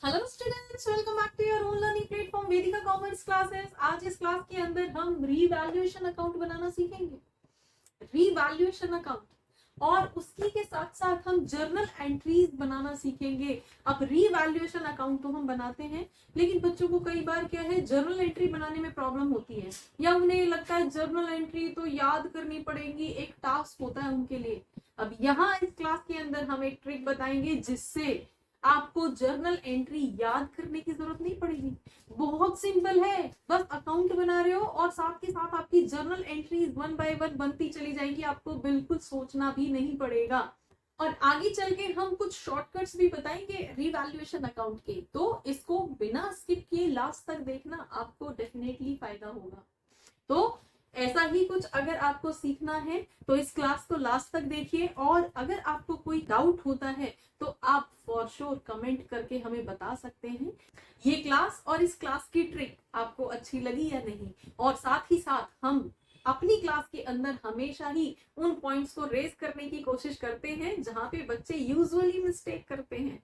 Hello students, welcome back to your own learning platform Vedika commerce classes. आज इस class के अंदर हम रीवैल्यूएशन अकाउंट बनाना सीखेंगे। रीवैल्यूएशन अकाउंट और उसकी के साथ साथ हम जर्नल एंट्रीज बनाना सीखेंगे। अब रीवैल्यूएशन अकाउंट तो हम बनाते हैं, लेकिन बच्चों को कई बार क्या है, जर्नल एंट्री बनाने में प्रॉब्लम होती है, या उन्हें लगता है जर्नल एंट्री तो याद करनी पड़ेगी, एक टास्क होता है उनके लिए। अब यहाँ इस क्लास के अंदर हम एक ट्रिक बताएंगे जिससे आपको जर्नल एंट्री याद करने की जरूरत नहीं पड़ेगी। बहुत सिंपल है, बस अकाउंट बना रहे हो और साथ के साथ आपकी journal entries one by one बनती चली जाएंगी, आपको बिल्कुल सोचना भी नहीं पड़ेगा। और आगे चल के हम कुछ शॉर्टकट्स भी बताएंगे रीवैल्यूएशन अकाउंट के, तो इसको बिना स्किप किए लास्ट तक देखना, आपको डेफिनेटली फायदा होगा। तो ऐसा ही कुछ अगर आपको सीखना है तो इस क्लास को लास्ट तक देखिए, और अगर आपको कोई डाउट होता है तो आप फॉर श्योर कमेंट करके हमें बता सकते हैं ये क्लास और इस क्लास की ट्रिक आपको अच्छी लगी या नहीं। और साथ ही साथ हम अपनी क्लास के अंदर हमेशा ही उन पॉइंट्स को रेज करने की कोशिश करते हैं जहां पे बच्चे यूजुअली मिस्टेक करते हैं।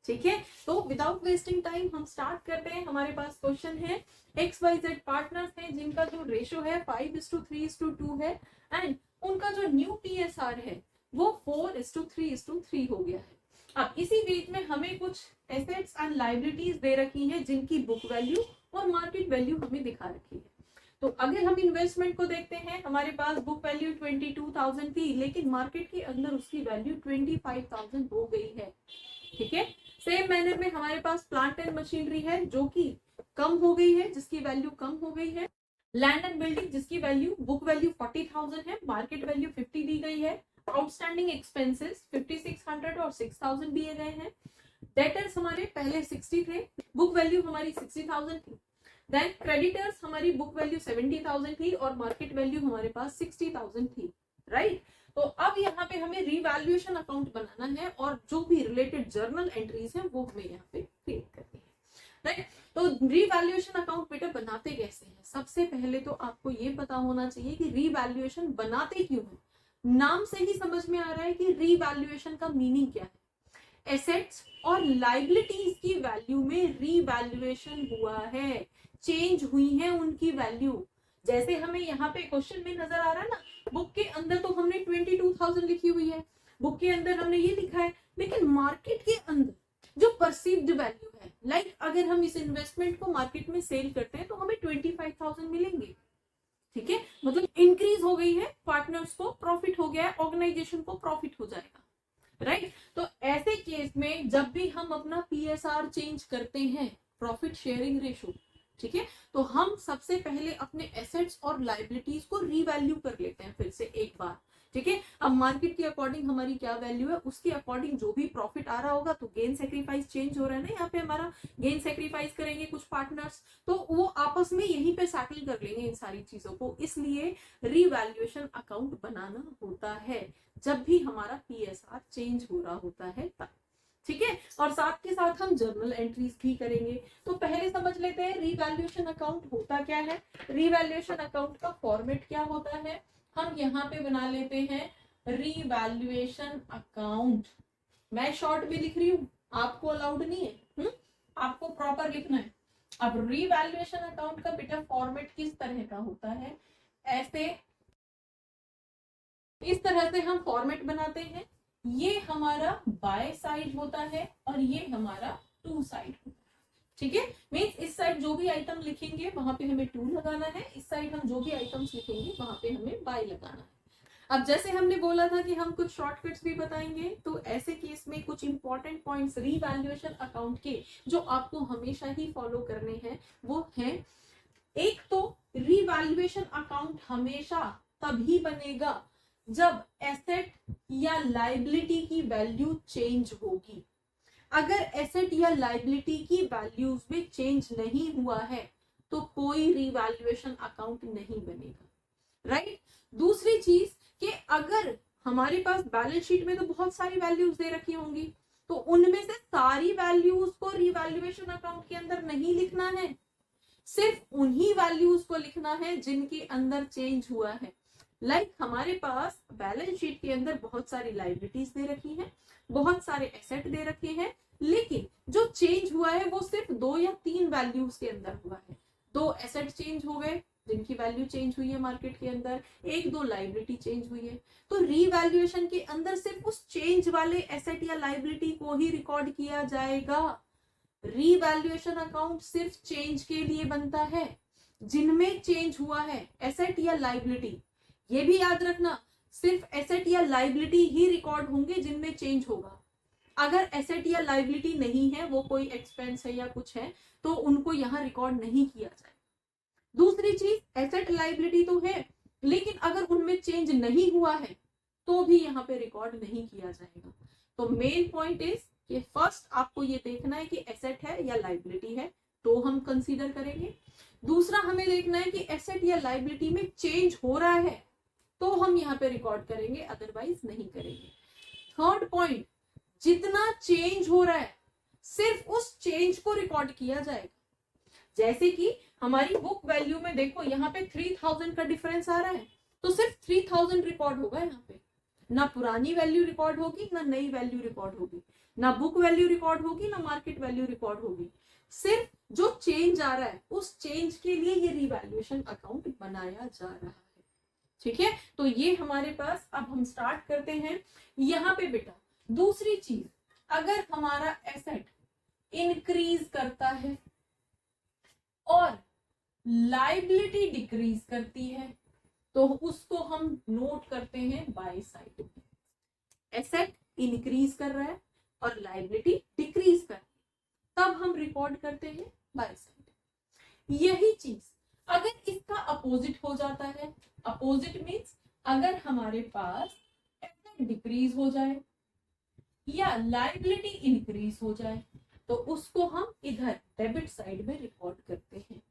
ठीक है, तो विदाउट वेस्टिंग टाइम हम स्टार्ट करते हैं। हमारे पास क्वेश्चन है, XYZ पार्टनर्स हैं जिनका जो रेशो है 5:3:2 है, एंड उनका जो न्यू PSR है वो 4:3:3 हो गया है। अब इसी बीच में हमें कुछ एसेट्स एंड लाइबिलिटीज दे रखी हैं जिनकी बुक वैल्यू और मार्केट वैल्यू हमें दिखा रखी है। तो अगर हम इन्वेस्टमेंट को देखते हैं, हमारे पास बुक वैल्यू 22,000 थी, लेकिन मार्केट के अंदर उसकी वैल्यू 25,000 हो गई है। ठीक है, सेम मैनर में हमारे पास प्लांट एंड मशीनरी है जो कि कम हो गई है, जिसकी वैल्यू कम हो गई है। लैंड एंड बिल्डिंग जिसकी वैल्यू बुक वैल्यू 40,000 है, मार्केट वैल्यू 50 दी गई है। आउटस्टैंडिंग एक्सपेंसेस 5600 और 6000 दिए गए हैं। डेटर्स हमारे पहले 60 थे, बुक वैल्यू हमारी 60,000 थी। देन क्रेडिटर्स हमारी बुक वैल्यू 70,000 थी और मार्केट वैल्यू हमारे पास 60,000 थी। राइट, तो अब यहाँ पे हमें रीवैल्यूएशन अकाउंट बनाना है और जो भी रिलेटेड जर्नल एंट्रीज हैं वो हमें यहाँ पे क्रिएट करनी है। राइट, तो रीवैल्यूएशन अकाउंट बेटा बनाते कैसे हैं? सबसे पहले तो आपको ये पता होना चाहिए कि रीवैल्यूएशन बनाते क्यों है। नाम से ही समझ में आ रहा है कि रीवैल्यूएशन का मीनिंग क्या है। एसेट्स और लाइबिलिटीज की वैल्यू में रीवैल्यूएशन हुआ है, चेंज हुई है उनकी वैल्यू। जैसे हमें यहाँ पे क्वेश्चन में नजर आ रहा है ना, बुक के अंदर तो हमने 22,000 लिखी हुई है, बुक के अंदर हमने ये लिखा है, लेकिन मार्केट के अंदर जो परसीव्ड वैल्यू है, लाइक अगर हम इस इन्वेस्टमेंट को मार्केट में सेल करते हैं तो हमें 25,000 मिलेंगे। ठीक है, मतलब इंक्रीज हो गई है, पार्टनर्स को प्रॉफिट हो गया है, ऑर्गेनाइजेशन को प्रॉफिट हो जाएगा। राइट, तो ऐसे केस में जब भी हम अपना PSR चेंज करते हैं, प्रॉफिट शेयरिंग रेशो, ठीक है, तो हम सबसे पहले अपने एसेट्स और लाइबिलिटीज को रीवैल्यू कर लेते हैं फिर से एक बार। ठीक है, अब मार्केट के अकॉर्डिंग हमारी क्या वैल्यू है, उसके अकॉर्डिंग जो भी प्रॉफिट आ रहा होगा, तो गेन सेक्रीफाइस चेंज हो रहा है ना, यहाँ पे हमारा गेन सेक्रीफाइस करेंगे कुछ पार्टनर्स, तो वो आपस में यहीं पे सेटल कर लेंगे इन सारी चीजों को। इसलिए रीवैल्यूएशन अकाउंट बनाना होता है जब भी हमारा PSR चेंज हो रहा होता है तब। ठीक है, और साथ के साथ हम जर्नल एंट्रीज भी करेंगे। तो पहले समझ लेते हैं रीवैल्यूएशन अकाउंट होता क्या है। रीवैल्यूएशन अकाउंट का फॉर्मेट क्या होता है, हम यहाँ पे बना लेते हैं रीवैल्यूएशन अकाउंट। मैं शॉर्ट भी लिख रही हूँ, आपको अलाउड नहीं है, आपको प्रॉपर लिखना है। अब रीवैल्यूएशन अकाउंट का बेटा फॉर्मेट किस तरह का होता है, ऐसे इस तरह से हम फॉर्मेट बनाते हैं। ये हमारा बाय साइड होता है और ये हमारा टू साइड होता है। ठीक है, मीन्स इस साइड जो भी आइटम लिखेंगे वहां पे हमें टू लगाना है, इस साइड हम जो भी आइटम्स लिखेंगे वहां पे हमें बाय लगाना है। अब जैसे हमने बोला था कि हम कुछ शॉर्टकट्स भी बताएंगे, तो ऐसे केस में कुछ इंपॉर्टेंट पॉइंट्स रीवैल्यूएशन अकाउंट के जो आपको हमेशा ही फॉलो करने हैं वो है, एक तो रीवैल्यूएशन अकाउंट हमेशा तभी बनेगा जब एसेट या लाइबिलिटी की वैल्यू चेंज होगी। अगर एसेट या लाइबिलिटी की वैल्यूज में चेंज नहीं हुआ है तो कोई रीवैल्यूएशन अकाउंट नहीं बनेगा। राइट, दूसरी चीज कि अगर हमारे पास बैलेंस शीट में तो बहुत सारी वैल्यूज दे रखी होंगी, तो उनमें से सारी वैल्यूज को रीवैल्यूएशन अकाउंट के अंदर नहीं लिखना है, सिर्फ उन्हीं वैल्यूज को लिखना है जिनके अंदर चेंज हुआ है। लाइक हमारे पास बैलेंस शीट के अंदर बहुत सारी लाइबिलिटीज दे रखी हैं, बहुत सारे एसेट दे रखे हैं, लेकिन जो चेंज हुआ है वो सिर्फ 2 या 3 वैल्यूज के अंदर हुआ है। 2 एसेट चेंज हो गए जिनकी वैल्यू चेंज हुई है मार्केट के अंदर, 1-2 लाइबिलिटी चेंज हुई है। तो रीवैल्यूएशन के अंदर सिर्फ उस चेंज वाले एसेट या लाइबिलिटी को ही रिकॉर्ड किया जाएगा। रीवैल्यूएशन अकाउंट सिर्फ चेंज के लिए बनता है, जिनमें चेंज हुआ है एसेट या लाइबिलिटी। ये भी याद रखना, सिर्फ एसेट या लाइबिलिटी ही रिकॉर्ड होंगे जिनमें चेंज होगा। अगर एसेट या लाइबिलिटी नहीं है, वो कोई एक्सपेंस है या कुछ है, तो उनको यहाँ रिकॉर्ड नहीं किया जाए। दूसरी चीज, एसेट लाइबिलिटी तो है लेकिन अगर उनमें चेंज नहीं हुआ है तो भी यहाँ पे रिकॉर्ड नहीं किया जाएगा। तो मेन पॉइंट इज कि फर्स्ट आपको ये देखना है कि एसेट है या लाइबिलिटी है तो हम कंसीडर करेंगे। दूसरा हमें देखना है कि एसेट या लाइबिलिटी में चेंज हो रहा है तो हम यहाँ पे रिकॉर्ड करेंगे, अदरवाइज नहीं करेंगे। थर्ड पॉइंट, जितना चेंज हो रहा है सिर्फ उस चेंज को रिकॉर्ड किया जाएगा। जैसे कि हमारी बुक वैल्यू में देखो यहाँ पे 3000 का डिफरेंस आ रहा है तो सिर्फ 3000 रिकॉर्ड होगा। यहाँ पे ना पुरानी वैल्यू रिकॉर्ड होगी ना नई वैल्यू रिकॉर्ड होगी, ना बुक वैल्यू रिकॉर्ड होगी ना मार्केट वैल्यू रिकॉर्ड होगी। सिर्फ जो चेंज आ रहा है उस चेंज के लिए ये रिवैल्यूएशन अकाउंट बनाया जा रहा है। ठीक है, तो ये हमारे पास, अब हम स्टार्ट करते हैं। यहाँ पे बेटा दूसरी चीज, अगर हमारा एसेट इंक्रीज करता है और लाइबिलिटी डिक्रीज करती है तो उसको हम नोट करते हैं बाय साइड। एसेट इंक्रीज कर रहा है और लाइबिलिटी डिक्रीज कर रही है, तब हम रिकॉर्ड करते हैं बाय साइड। यही चीज अगर इसका अपोजिट हो जाता है, अपोजिट मीन्स अगर हमारे पास एसेट डिक्रीज हो जाए या लाइबिलिटी इंक्रीज हो जाए तो उसको हम इधर डेबिट साइड में रिकॉर्ड करते हैं।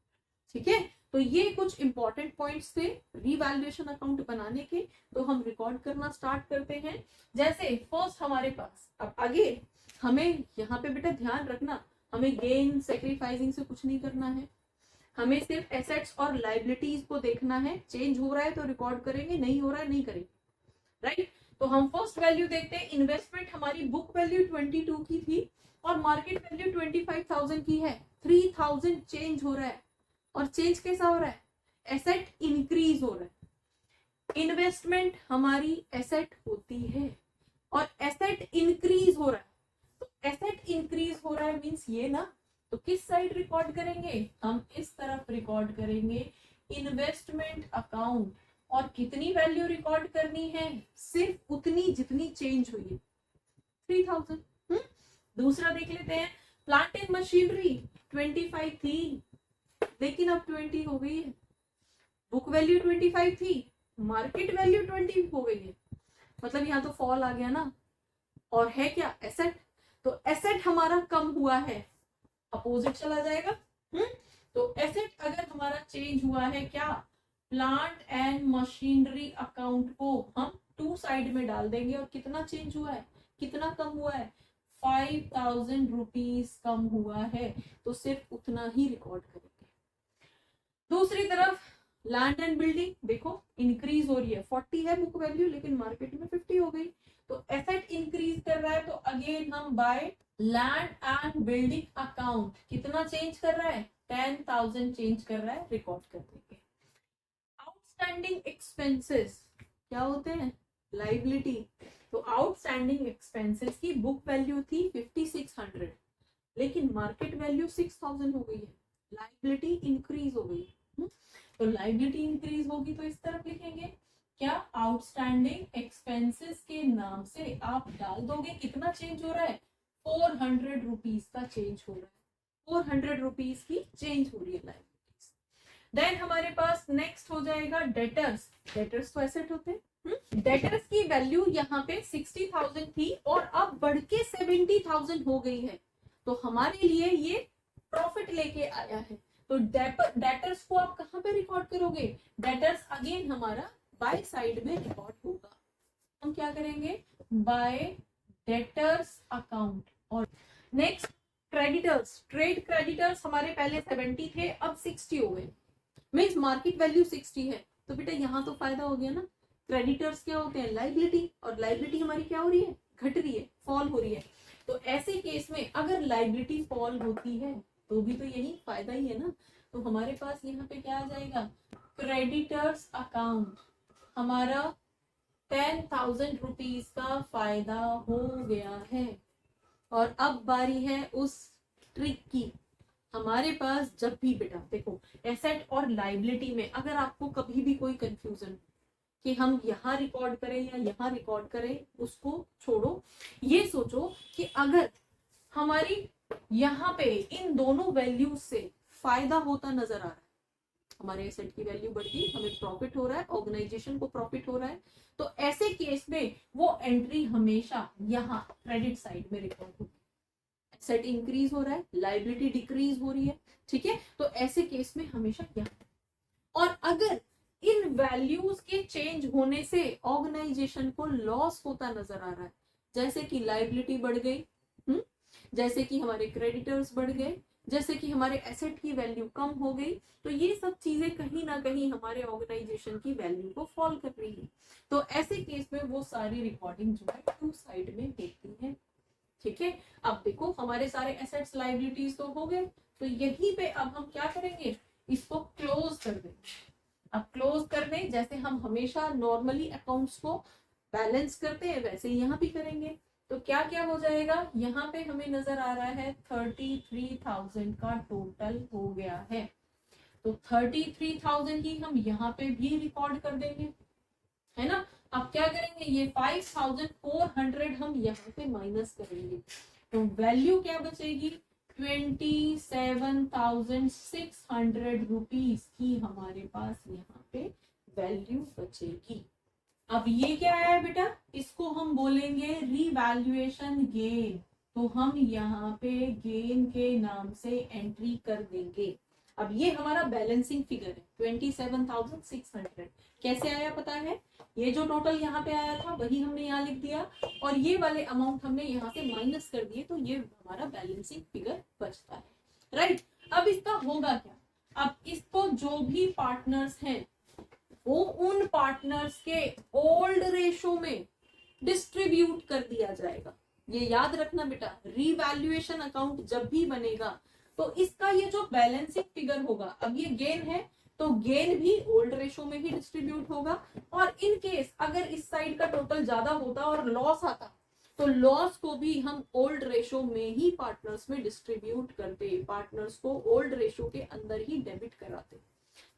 ठीक है, तो ये कुछ इंपॉर्टेंट पॉइंट्स थे रिवैल्यूएशन अकाउंट बनाने के, तो हम रिकॉर्ड करना स्टार्ट करते हैं। जैसे फर्स्ट हमारे पास, अब आगे हमें यहाँ पे बेटा ध्यान रखना, हमें गेन सेक्रीफाइसिंग से कुछ नहीं करना है, हमें सिर्फ एसेट्स और लाइबिलिटीज को देखना है। चेंज हो रहा है तो रिकॉर्ड करेंगे, नहीं हो रहा है नहीं करेंगे, राइट। तो हम फर्स्ट वैल्यू देखते हैं। इन्वेस्टमेंट हमारी बुक वैल्यू 22 की थी और मार्केट वैल्यू 25,000 की है। 3000 चेंज हो रहा है और चेंज कैसा हो रहा है, एसेट इंक्रीज हो रहा है। इन्वेस्टमेंट हमारी एसेट होती है और एसेट इंक्रीज हो रहा है, तो एसेट इंक्रीज हो रहा है मींस ये ना, तो किस साइड रिकॉर्ड करेंगे, हम इस तरफ रिकॉर्ड करेंगे इन्वेस्टमेंट अकाउंट। और कितनी वैल्यू रिकॉर्ड करनी है, सिर्फ उतनी जितनी चेंज हुई है, 3000। दूसरा देख लेते हैं, प्लांट एंड मशीनरी 25 थी लेकिन अब 20 हो गई है। बुक वैल्यू 25 थी, मार्केट वैल्यू 20 हो गई है, मतलब यहाँ तो फॉल आ गया ना। और है क्या, एसेट, तो एसेट हमारा कम हुआ है, अपोजिट चला जाएगा। तो एसेट अगर हमारा चेंज हुआ है, क्या, प्लांट एंड मशीनरी अकाउंट को हम 2 साइड में डाल देंगे। और कितना चेंज हुआ है, कितना कम हुआ है, 5000 रुपीज कम हुआ है, तो सिर्फ उतना ही रिकॉर्ड करेंगे। दूसरी तरफ लैंड एंड बिल्डिंग देखो इंक्रीज हो रही है, 40 है बुक वैल्यू लेकिन मार्केट में 50 हो गई, तो एसेट इंक्रीज कर रहा है तो अगेन हम by land and building account कितना चेंज कर रहा है, 10,000 चेंज कर रहा है, रिकॉर्ड कर देंगे। आउटस्टैंडिंग एक्सपेंसेस क्या होते हैं, लाइबिलिटी। तो आउटस्टैंडिंग एक्सपेंसेस की बुक वैल्यू थी 5600 लेकिन मार्केट वैल्यू 6000 हो गई है, लाइबिलिटी इंक्रीज हो गई। तो लाइबिलिटी इंक्रीज होगी तो इस तरफ लिखेंगे क्या, आउटस्टैंडिंग एक्सपेंसेस के नाम से आप डाल दोगे कितना चेंज हो रहा है, 400 रुपीज का चेंज हो रहा है, 400 रुपीज की चेंज हो रही है लाइबिलिटीज। देन हमारे पास नेक्स्ट हो जाएगा डेटर्स। डेटर्स तो एसेट होते हैं। डेटर्स की वैल्यू यहाँ पे 60,000 थी और अब बढ़ के 70,000 हो गई है, तो हमारे लिए ये प्रॉफिट लेके आया है। तो डेटर्स को आप कहाँ पे रिकॉर्ड करोगे, डेटर्स अगेन हमारा बाय साइड में रिकॉर्ड होगा। हम क्या करेंगे, बाय डेटर्स अकाउंट। और नेक्स्ट क्रेडिटर्स, ट्रेड क्रेडिटर्स हमारे पहले 70 थे अब 60 हो गए, मीन्स मार्केट वैल्यू 60 है, तो बेटा यहाँ तो फायदा हो गया ना। क्रेडिटर्स क्या होते हैं, लाइबिलिटी, और लाइबिलिटी हमारी क्या हो रही है, घट रही है, फॉल हो रही है। तो ऐसे केस में अगर लाइबिलिटी फॉल होती है तो भी तो यही फायदा ही है ना। तो हमारे पास यहाँ पे क्या आ जाएगा, क्रेडिटर्स अकाउंट, हमारा 10,000 रुपीज का फायदा हो गया है। और अब बारी है उस ट्रिक की। हमारे पास जब भी बेटा देखो एसेट और लाइबिलिटी में अगर आपको कभी भी कोई कंफ्यूजन कि हम यहाँ रिकॉर्ड करें या यहाँ रिकॉर्ड करें, उसको छोड़ो। ये सोचो कि अगर हमारी यहाँ पे इन दोनों वैल्यूज से फायदा होता नजर आ रहा है, हमारे एसेट की वैल्यू बढ़ गई, हमें प्रॉफिट हो रहा है, ऑर्गेनाइजेशन को प्रॉफिट हो रहा है, तो ऐसे केस में वो एंट्री हमेशा यहाँ क्रेडिट साइड में रिकॉर्ड होगी। एसेट इंक्रीज हो रहा है, लाइबिलिटी डिक्रीज हो रही है, ठीक है, तो ऐसे केस में हमेशा यहाँ। और अगर इन वैल्यूज के चेंज होने से ऑर्गेनाइजेशन को लॉस होता नजर आ रहा है, जैसे कि लाइबिलिटी बढ़ गई, जैसे कि हमारे क्रेडिटर्स बढ़ गए, जैसे कि हमारे एसेट की वैल्यू कम हो गई, तो ये सब चीजें कहीं ना कहीं हमारे ऑर्गेनाइजेशन की वैल्यू को फॉल कर रही है। तो ऐसे केस में वो सारी रिकॉर्डिंग जो है टू साइड में होती है, ठीक है। अब देखो हमारे सारे एसेट्स लाइबिलिटीज तो हो गए, तो यहीं पे अब हम क्या करेंगे, इसको क्लोज कर देंगे। अब क्लोज करने जैसे हम हमेशा नॉर्मली अकाउंट्स को बैलेंस करते हैं वैसे ही यहाँ भी करेंगे। तो क्या क्या हो जाएगा, यहाँ पे हमें नजर आ रहा है 33,000 का टोटल हो गया है। तो 33,000 ही हम यहाँ पे भी रिकॉर्ड कर देंगे, है ना। अब क्या करेंगे, ये 5,400 हम यहाँ पे माइनस करेंगे, तो वैल्यू क्या बचेगी, 27,600 रुपीज की हमारे पास यहाँ पे वैल्यू बचेगी। अब ये क्या है बेटा, इसको हम बोलेंगे रिवैल्यूएशन गेन, तो हम यहाँ पे गेन के नाम से एंट्री कर देंगे। अब ये हमारा बैलेंसिंग फिगर है 27,600। कैसे आया पता है, ये जो टोटल यहाँ पे आया था वही हमने यहाँ लिख दिया और ये वाले अमाउंट हमने यहाँ से माइनस कर दिए, तो ये हमारा बैलेंसिंग फिगर बचता है, राइट। अब इसका होगा क्या, अब इसको जो भी पार्टनर्स हैं वो उन पार्टनर्स के ओल्ड रेशो में डिस्ट्रीब्यूट कर दिया जाएगा। ये याद रखना बेटा, रिवैल्यूएशन अकाउंट जब भी बनेगा तो इसका ये जो बैलेंसिंग फिगर होगा, अब ये गेन है तो गेन भी ओल्ड रेशो में ही डिस्ट्रीब्यूट होगा। और इन केस अगर इस साइड का टोटल ज्यादा होता और लॉस आता तो लॉस को भी हम ओल्ड रेशो में ही पार्टनर्स में डिस्ट्रीब्यूट करते, पार्टनर्स को ओल्ड रेशो के अंदर ही डेबिट कराते,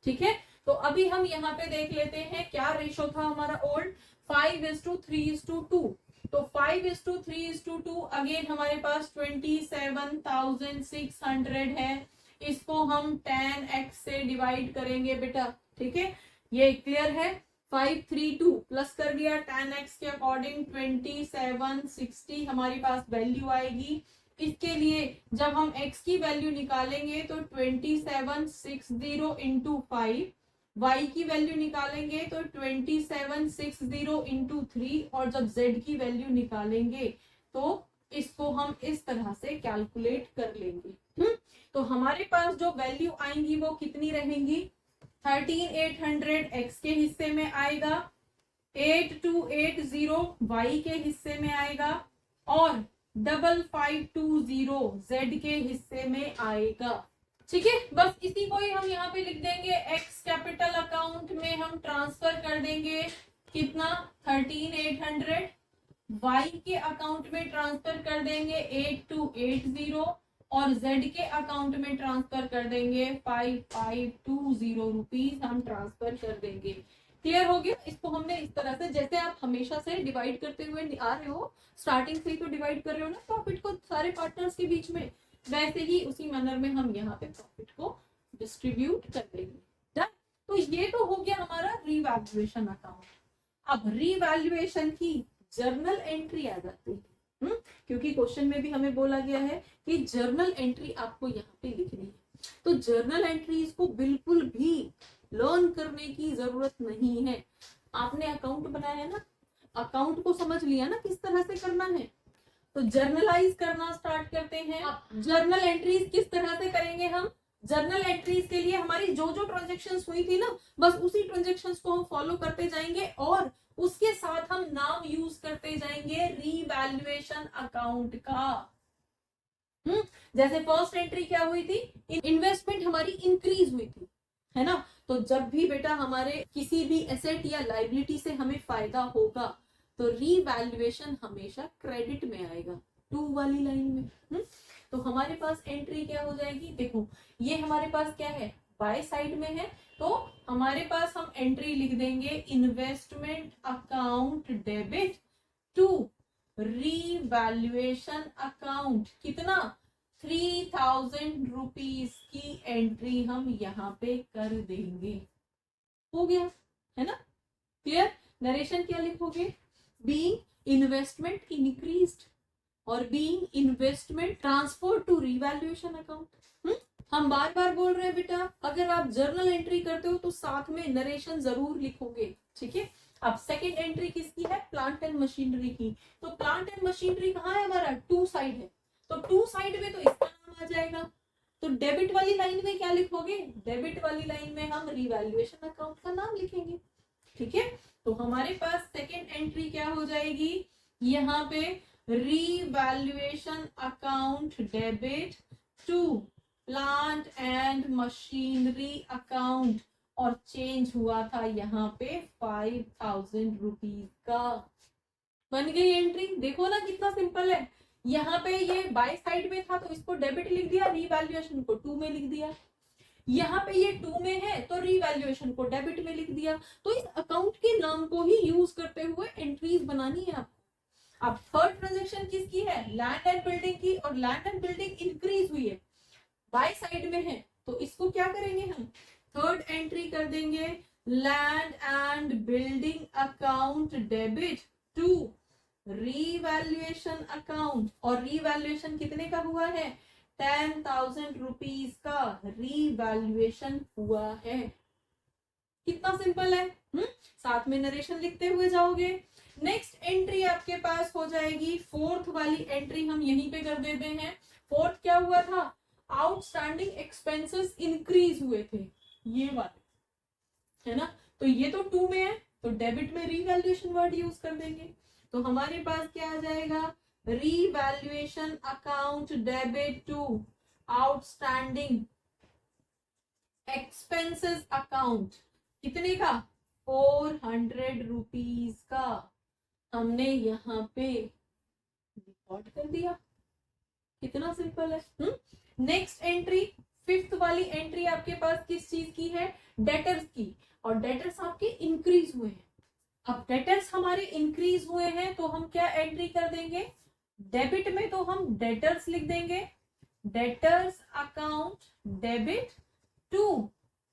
ठीक है। तो अभी हम यहाँ पे देख लेते हैं क्या रेशो था हमारा ओल्ड, 5:3:2। तो 5:3:2 अगेन हमारे पास 27,600 है, इसको हम 10x से डिवाइड करेंगे बेटा, ठीक है। ये क्लियर है, 532 प्लस कर दिया 10x के अकॉर्डिंग 2760 हमारे पास वैल्यू आएगी। इसके लिए जब हम x की वैल्यू निकालेंगे तो 2760 इंटू 5, y की वैल्यू निकालेंगे तो 2760 इंटू 3, और जब z की वैल्यू निकालेंगे तो इसको हम इस तरह से कैलकुलेट कर लेंगे। तो हमारे पास जो वैल्यू आएंगी वो कितनी रहेंगी, 13,800 x के हिस्से में आएगा, 8,280 y के हिस्से में आएगा और 5,520 z के हिस्से में आएगा, ठीक है। बस इसी को ही हम यहाँ पे लिख देंगे, x कैपिटल अकाउंट में हम ट्रांसफर कर देंगे कितना 13,800, y के अकाउंट में ट्रांसफर कर देंगे 8,280 और z के अकाउंट में ट्रांसफर कर देंगे 5,520 रुपीज हम ट्रांसफर कर देंगे। क्लियर हो गया। इसको हमने इस तरह से, जैसे आप हमेशा से डिवाइड करते हुए आ रहे हो, स्टार्टिंग से ही तो डिवाइड कर रहे हो ना प्रॉफिट को सारे पार्टनर्स के बीच में, वैसे ही उसी मैनर में हम यहाँ पे प्रॉफिट को डिस्ट्रीब्यूट कर देंगे। तो ये तो हो गया हमारा रिवैल्यूएशन अकाउंट। अब रिवैल्यूएशन की जर्नल एंट्री आ जाती है, क्योंकि क्वेश्चन में भी हमें बोला गया है कि जर्नल एंट्री आपको यहाँ पे लिखनी है। तो जर्नल एंट्रीज को बिल्कुल भी लर्न करने की जरूरत नहीं है। आपने अकाउंट बनाया है ना, अकाउंट को समझ लिया ना किस तरह से करना है, तो जर्नलाइज करना स्टार्ट करते हैं। अब जर्नल एंट्रीज किस तरह से करेंगे हम, जर्नल एंट्रीज के लिए हमारी जो जो ट्रांजेक्शन्स हुई थी ना, बस उसी ट्रांजेक्शन्स को हम फॉलो करते जाएंगे और उसके साथ हम नाम यूज करते जाएंगे रीवैल्यूएशन अकाउंट का। जैसे फर्स्ट एंट्री क्या हुई थी, इन्वेस्टमेंट हमारी इंक्रीज हुई थी, है ना। तो जब भी बेटा हमारे किसी भी एसेट या लाइबिलिटी से हमें फायदा होगा तो रीवैल्यूएशन हमेशा क्रेडिट में आएगा, 2 वाली लाइन में। तो हमारे पास एंट्री क्या हो जाएगी, देखो ये हमारे पास क्या है, बाय साइड में है, तो हमारे पास हम एंट्री लिख देंगे investment account debit to revaluation account, कितना 3000 रुपीज की एंट्री हम यहाँ पे कर देंगे। हो गया, है ना, क्लियर। नरेशन क्या लिखोगे, बीइंग इन्वेस्टमेंट इंक्रीज्ड और being investment transfer to revaluation account. हम बार बार बोल रहे हैं बेटा, अगर आप जर्नल एंट्री करते हो तो साथ में नरेशन जरूर लिखोगे, ठीक है। अब सेकंड एंट्री किसकी है, प्लांट एंड मशीनरी की। तो प्लांट एंड मशीनरी कहाँ है हमारा, 2 साइड है, तो 2 साइड में तो इसका नाम आ जाएगा। तो डेबिट वाली लाइन में क्या लिखोगे, डेबिट वाली लाइन में हम रीवैल्यूएशन अकाउंट का नाम लिखेंगे, ठीक है। तो हमारे पास सेकंड एंट्री क्या हो जाएगी, यहाँ पे revaluation account debit to plant and machinery account, और चेंज हुआ था यहाँ पे 5000 रुपीज का। बन गई एंट्री, देखो ना कितना सिंपल है। यहाँ पे ये बाय साइड में था तो इसको डेबिट लिख दिया, रीवैल्यूएशन को 2 में लिख दिया। यहाँ पे ये 2 में है तो रीवैल्यूएशन को डेबिट में लिख दिया। तो इस अकाउंट के नाम को ही यूज करते हुए एंट्रीज बनानी है आपको। अब थर्ड ट्रांजेक्शन किसकी है, लैंड एंड बिल्डिंग की, और लैंड एंड बिल्डिंग इंक्रीज हुई है, बाय साइड में है, तो इसको क्या करेंगे हम, थर्ड एंट्री कर देंगे land and building account debit to revaluation account, और रीवैल्यूएशन कितने का हुआ है, 10,000 रुपीज का रीवैल्यूएशन हुआ है। कितना सिंपल है। साथ में नरेशन लिखते हुए जाओगे। नेक्स्ट एंट्री आपके पास हो जाएगी, फोर्थ वाली एंट्री हम यहीं पे कर देते हैं। फोर्थ क्या हुआ था, आउटस्टैंडिंग एक्सपेंसेस इंक्रीज हुए थे, ये वाले, है ना। तो ये तो 2 में है तो डेबिट में रीवैल्यूएशन वर्ड यूज कर देंगे। तो हमारे पास क्या आ जाएगा, revaluation account debit to outstanding expenses account, कितने का, 400 रुपीज का हमने यहाँ पे रिकॉर्ड कर दिया। कितना सिंपल है। नेक्स्ट एंट्री, फिफ्थ वाली एंट्री आपके पास किस चीज की है, डेटर्स की, और डेटर्स आपके इंक्रीज हुए हैं। अब डेटर्स हमारे इंक्रीज हुए हैं तो हम क्या एंट्री कर देंगे, डेबिट में तो हम डेटर्स लिख देंगे, डेटर्स अकाउंट डेबिट टू,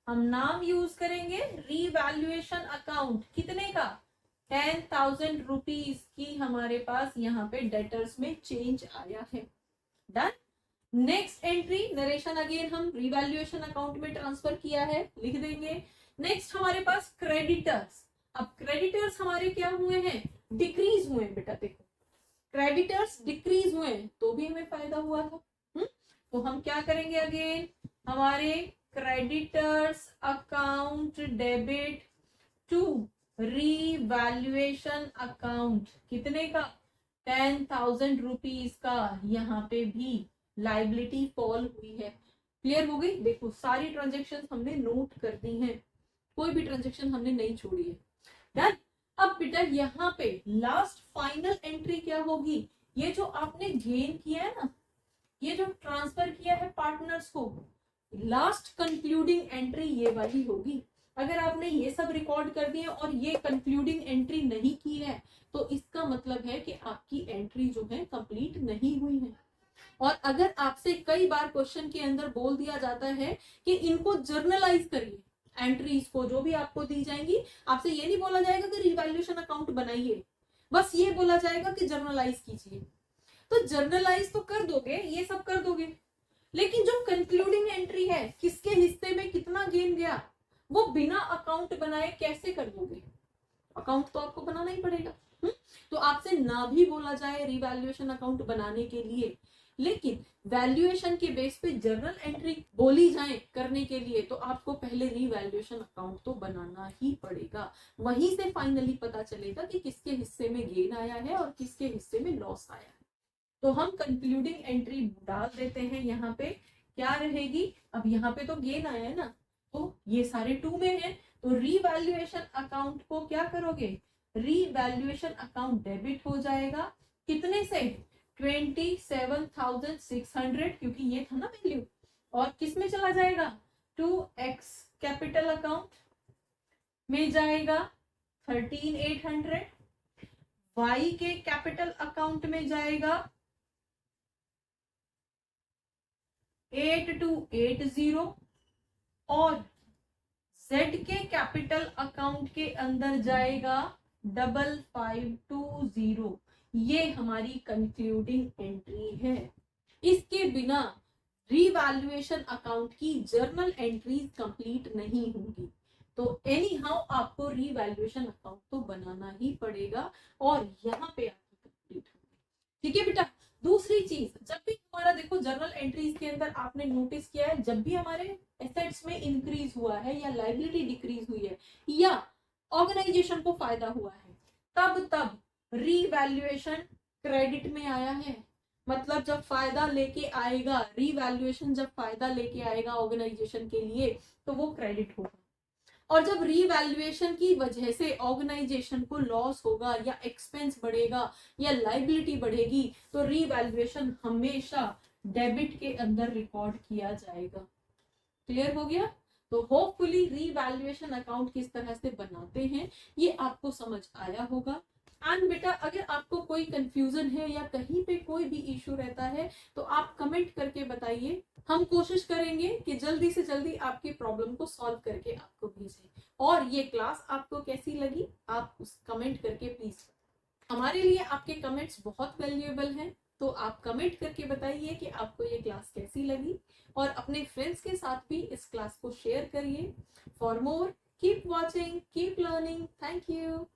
हम नाम यूज करेंगे रीवैल्यूएशन अकाउंट, कितने का, 10,000 रुपीज की हमारे पास यहाँ पे डेटर्स में चेंज आया है। Done. Next entry, narration again हम रीवैल्यूएशन अकाउंट में ट्रांसफर किया है, लिख देंगे। नेक्स्ट हमारे पास क्रेडिटर्स। अब क्रेडिटर्स हमारे क्या हुए हैं, डिक्रीज हुए हैं बेटा, देखो क्रेडिटर्स डिक्रीज हुए हैं तो भी हमें फायदा हुआ था। तो हम क्या करेंगे, अगेन हमारे creditors account debit to revaluation account, कितने का, 10,000 रुपीज का यहाँ पे भी लाइबिलिटी फॉल हुई है। क्लियर हो गई। देखो सारी ट्रांजेक्शन हमने नोट कर दी हैं, कोई भी ट्रांजेक्शन हमने नहीं छोड़ी है। डन। अब बेटा यहाँ पे लास्ट फाइनल एंट्री क्या होगी, ये जो आपने गेन किया है ना, ये जो ट्रांसफर किया है पार्टनर्स को, लास्ट कंक्लूडिंग एंट्री ये वाली होगी। अगर आपने ये सब रिकॉर्ड कर दिए और ये कंक्लूडिंग एंट्री नहीं की है तो इसका मतलब है कि आपकी एंट्री जो है कंप्लीट नहीं हुई है। और अगर आपसे कई बार क्वेश्चन के अंदर बोल दिया जाता है कि इनको जर्नलाइज करिए, एंट्रीज को जो भी आपको दी जाएंगी, आपसे ये नहीं बोला जाएगा कि रिवैल्यूएशन अकाउंट बनाइए, बस ये बोला जाएगा कि जर्नलाइज कीजिए। तो जर्नलाइज तो कर दोगे, ये सब कर दोगे, लेकिन जो कंक्लूडिंग एंट्री है, किसके हिस्से में कितना गेन गया, वो बिना अकाउंट बनाए कैसे कर दोगे। अकाउंट तो आपको बनाना ही पड़ेगा, तो आपसे ना भी बोला जाए रिवैल्यूएशन अकाउंट बनाने के लिए, लेकिन वैल्यूएशन के बेस पे जर्नल एंट्री बोली जाए करने के लिए, तो आपको पहले रिवैल्यूएशन अकाउंट तो बनाना ही पड़ेगा। वहीं से फाइनली पता चलेगा कि किसके हिस्से में गेन आया है और किसके हिस्से में लॉस आया है। तो हम कंक्लूडिंग एंट्री डाल देते हैं यहाँ पे, क्या रहेगी, अब यहाँ पे तो गेन आया है ना, तो ये सारे 2 में है, तो रीवैल्यूएशन अकाउंट को क्या करोगे, रीवैल्यूएशन अकाउंट डेबिट हो जाएगा, कितने से, 27,600, क्योंकि ये था ना वैल्यू, और किस में चला जाएगा, 2x कैपिटल अकाउंट में जाएगा 13,800, y के कैपिटल अकाउंट में जाएगा 8280, और Z के कैपिटल अकाउंट के अंदर जाएगा 5520। ये हमारी कंक्लूडिंग एंट्री है। इसके बिना रीवैल्यूएशन अकाउंट की जर्नल एंट्रीज कंप्लीट नहीं होंगी। तो एनी हाउ आपको रीवैल्यूएशन अकाउंट तो बनाना ही पड़ेगा, और यहाँ पे आपकी कंप्लीट होगी। ठीक है बेटा। दूसरी चीज, जब भी हमारा देखो जर्नल एंट्रीज के अंदर आपने नोटिस किया है, जब भी हमारे एसेट्स में इंक्रीज हुआ है या लायबिलिटी डिक्रीज हुई है या ऑर्गेनाइजेशन को फायदा हुआ है, तब रीवैल्यूएशन क्रेडिट में आया है। मतलब जब फायदा लेके आएगा, रीवैल्यूएशन जब फायदा लेके आएगा ऑर्गेनाइजेशन के लिए, तो वो क्रेडिट होगा। और जब रीवैल्यूएशन की वजह से ऑर्गेनाइजेशन को लॉस होगा या एक्सपेंस बढ़ेगा या लायबिलिटी बढ़ेगी, तो रीवैल्यूएशन हमेशा डेबिट के अंदर रिकॉर्ड किया जाएगा। क्लियर हो गया। तो होपफुली रीवैल्यूएशन अकाउंट किस तरह से बनाते हैं ये आपको समझ आया होगा। एंड बेटा अगर आपको कोई कंफ्यूजन है या कहीं पे कोई भी इश्यू रहता है तो आप कमेंट करके बताइए, हम कोशिश करेंगे कि जल्दी से जल्दी आपकी प्रॉब्लम को सॉल्व करके आपको भेजें। और ये क्लास आपको कैसी लगी आप उस कमेंट करके प्लीज, हमारे लिए आपके कमेंट्स बहुत वैल्यूएबल हैं, तो आप कमेंट करके बताइए कि आपको ये क्लास कैसी लगी, और अपने फ्रेंड्स के साथ भी इस क्लास को शेयर करिए। For more keep watching, keep learning. Thank you.